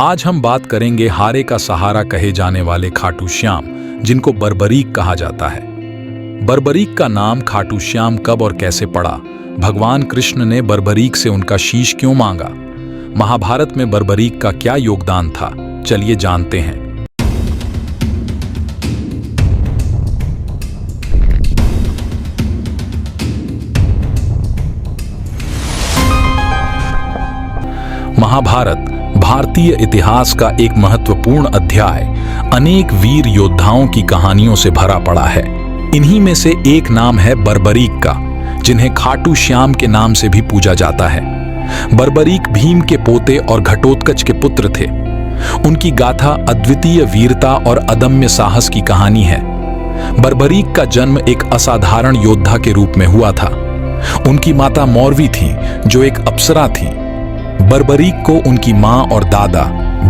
आज हम बात करेंगे हारे का सहारा कहे जाने वाले खाटू श्याम, जिनको बर्बरीक कहा जाता है। बर्बरीक का नाम खाटू श्याम कब और कैसे पड़ा? भगवान कृष्ण ने बर्बरीक से उनका शीश क्यों मांगा? महाभारत में बर्बरीक का क्या योगदान था? चलिए जानते हैं। महाभारत भारतीय इतिहास का एक महत्वपूर्ण अध्याय अनेक वीर योद्धाओं की कहानियों से भरा पड़ा है। इन्हीं में से एक नाम है बर्बरीक का, जिन्हें खाटू श्याम के नाम से भी पूजा जाता है। बर्बरीक भीम के पोते और घटोत्कच के पुत्र थे। उनकी गाथा अद्वितीय वीरता और अदम्य साहस की कहानी है। बर्बरीक का जन्म एक असाधारण योद्धा के रूप में हुआ था। उनकी माता मौरवी थी, जो एक अप्सरा थी। बर्बरीक को उनकी मां और दादा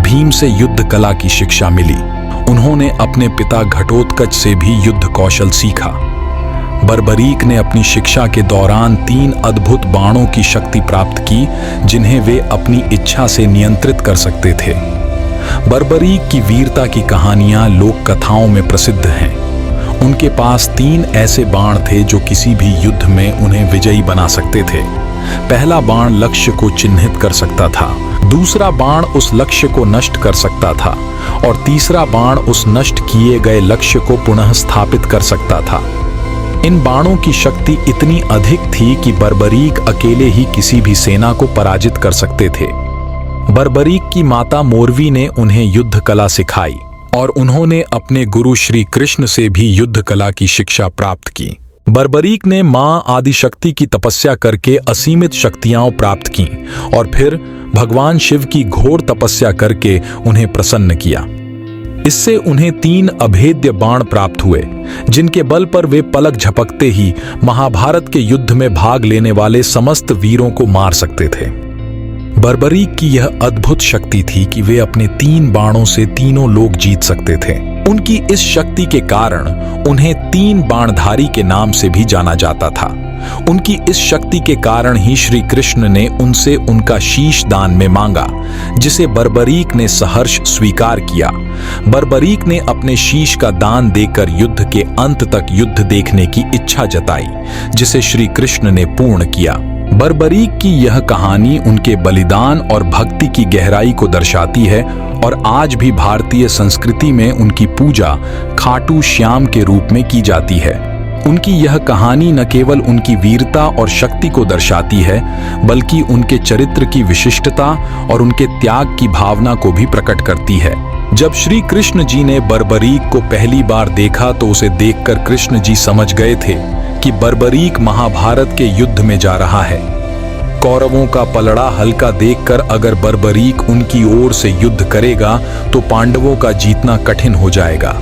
भीम से युद्ध कला की शिक्षा मिली। उन्होंने अपने पिता घटोत्कच से भी युद्ध कौशल सीखा। बर्बरीक ने अपनी शिक्षा के दौरान 3 अद्भुत बाणों की शक्ति प्राप्त की, जिन्हें वे अपनी इच्छा से नियंत्रित कर सकते थे। बर्बरीक की वीरता की कहानियां लोक कथाओं में प्रसिद्ध हैं। उनके पास 3 ऐसे बाण थे जो किसी भी युद्ध में उन्हें विजयी बना सकते थे। पहला बाण लक्ष्य को चिन्हित कर सकता था, दूसरा बाण उस लक्ष्य को नष्ट कर सकता था और तीसरा बाण उस नष्ट किए गए लक्ष्य को पुनः स्थापित कर सकता था। इन बाणों की शक्ति इतनी अधिक थी कि बर्बरीक अकेले ही किसी भी सेना को पराजित कर सकते थे। बर्बरीक की माता मोरवी ने उन्हें युद्ध कला सिखाई और उन्होंने अपने गुरु श्री कृष्ण से भी युद्ध कला की शिक्षा प्राप्त की। बर्बरीक ने मां आदिशक्ति की तपस्या करके असीमित शक्तियां प्राप्त की और फिर भगवान शिव की घोर तपस्या करके उन्हें प्रसन्न किया। इससे उन्हें 3 अभेद्य बाण प्राप्त हुए, जिनके बल पर वे पलक झपकते ही महाभारत के युद्ध में भाग लेने वाले समस्त वीरों को मार सकते थे। बर्बरीक की यह अद्भुत शक्ति थी कि वे अपने 3 बाणों से तीनों लोग जीत सकते थे। उनकी इस शक्ति के कारण उन्हें 3 बाणधारी के नाम से भी जाना जाता था। उनकी इस शक्ति के कारण ही श्री कृष्ण ने उनसे उनका शीश दान में मांगा, जिसे बर्बरीक ने सहर्ष स्वीकार किया। बर्बरीक ने अपने शीश का दान देकर युद्ध के अंत तक युद्ध देखने की इच्छा जताई, जिसे श्री कृष्ण ने पूर्ण किया। बर्बरीक की यह कहानी उनके बलिदान और भक्ति की गहराई को दर्शाती है और आज भी भारतीय संस्कृति में उनकी पूजा खाटू श्याम के रूप में की जाती है। उनकी यह कहानी न केवल उनकी वीरता और शक्ति को दर्शाती है, बल्कि उनके चरित्र की विशिष्टता और उनके त्याग की भावना को भी प्रकट करती है। जब श्री कृष्ण जी ने बर्बरीक को पहली बार देखा तो उसे देखकर कृष्ण जी समझ गए थे कि बर्बरीक महाभारत के युद्ध में जा रहा है। कौरवों का पलड़ा हल्का देखकर अगर बर्बरीक उनकी ओर से युद्ध करेगा तो पांडवों का जीतना कठिन हो जाएगा।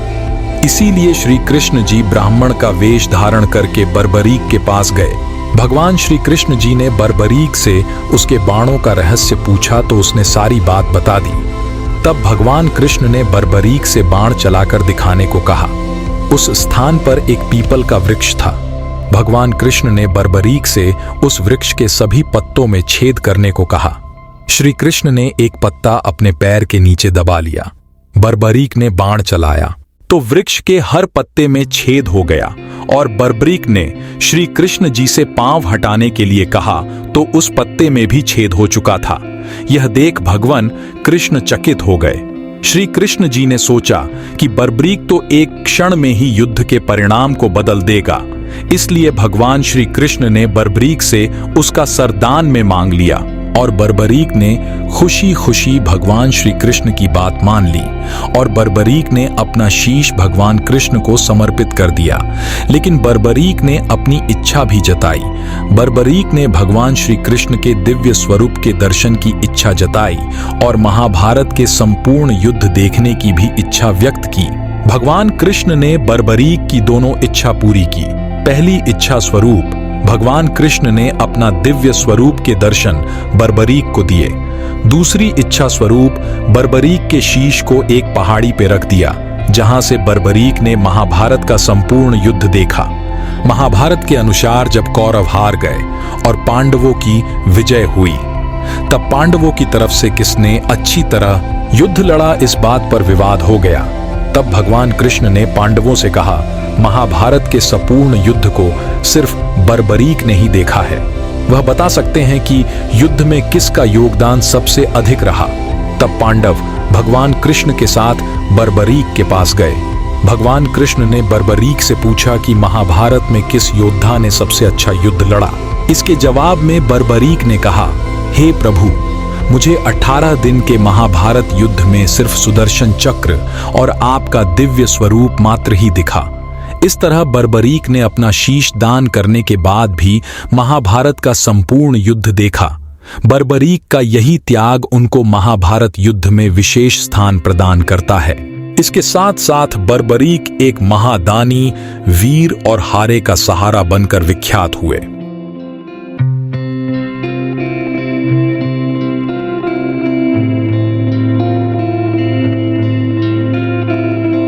इसीलिए श्री कृष्ण जी ब्राह्मण का वेश धारण करके बर्बरीक के पास गए। भगवान श्री कृष्ण जी ने बर्बरीक से उसके बाणों का रहस्य पूछा तो उसने सारी बात बता दी। तब भगवान कृष्ण ने बर्बरीक से बाण चलाकर दिखाने को कहा। उस स्थान पर एक पीपल का वृक्ष था। भगवान कृष्ण ने बर्बरीक से उस वृक्ष के सभी पत्तों में छेद करने को कहा। श्री कृष्ण ने एक पत्ता अपने पैर के नीचे दबा लिया। बर्बरीक ने बाण चलाया तो वृक्ष के हर पत्ते में छेद हो गया और बर्बरीक ने श्री कृष्ण जी से पांव हटाने के लिए कहा तो उस पत्ते में भी छेद हो चुका था। यह देख भगवान कृष्ण चकित हो गए। श्री कृष्ण जी ने सोचा कि बर्बरीक तो एक क्षण में ही युद्ध के परिणाम को बदल देगा, इसलिए भगवान श्री कृष्ण ने बर्बरीक से उसका सरदान में मांग लिया और बर्बरीक ने खुशी खुशी भगवान श्री कृष्ण की बात मान ली और बर्बरीक ने अपना शीश भगवान कृष्ण को समर्पित कर दिया। लेकिन बर्बरीक ने अपनी इच्छा भी जताई। बर्बरीक ने भगवान श्री कृष्ण के दिव्य स्वरूप के दर्शन की इच्छा जताई और महाभारत के संपूर्ण युद्ध देखने की भी इच्छा व्यक्त की। भगवान कृष्ण ने बर्बरीक की दोनों इच्छा पूरी की। पहली इच्छा स्वरूप भगवान कृष्ण ने अपना दिव्य स्वरूप के दर्शन बर्बरीक को दिए। दूसरी इच्छा स्वरूप बर्बरीक के शीश को एक पहाड़ी पर रख दिया, जहां से बर्बरीक ने महाभारत का संपूर्ण युद्ध देखा। महाभारत के अनुसार जब कौरव हार गए और पांडवों की विजय हुई तब पांडवों की तरफ से किसने अच्छी तरह युद्ध लड़ा, इस बात पर विवाद हो गया। तब भगवान कृष्ण ने पांडवों से कहा, महाभारत के संपूर्ण युद्ध को सिर्फ बर्बरीक ने ही देखा है। वह बता सकते हैं कि युद्ध में किसका योगदान सबसे अधिक रहा। तब पांडव भगवान कृष्ण के साथ बर्बरीक के पास गए। भगवान कृष्ण ने बर्बरीक से पूछा कि महाभारत में किस योद्धा ने सबसे अच्छा युद्ध लड़ा। इसके जवाब में बर्बरीक ने कहा, हे प्रभु, मुझे 18 दिन के महाभारत युद्ध में सिर्फ सुदर्शन चक्र और आपका दिव्य स्वरूप मात्र ही दिखा। इस तरह बर्बरीक ने अपना शीश दान करने के बाद भी महाभारत का संपूर्ण युद्ध देखा। बर्बरीक का यही त्याग उनको महाभारत युद्ध में विशेष स्थान प्रदान करता है। इसके साथ साथ बर्बरीक एक महादानी, वीर और हारे का सहारा बनकर विख्यात हुए।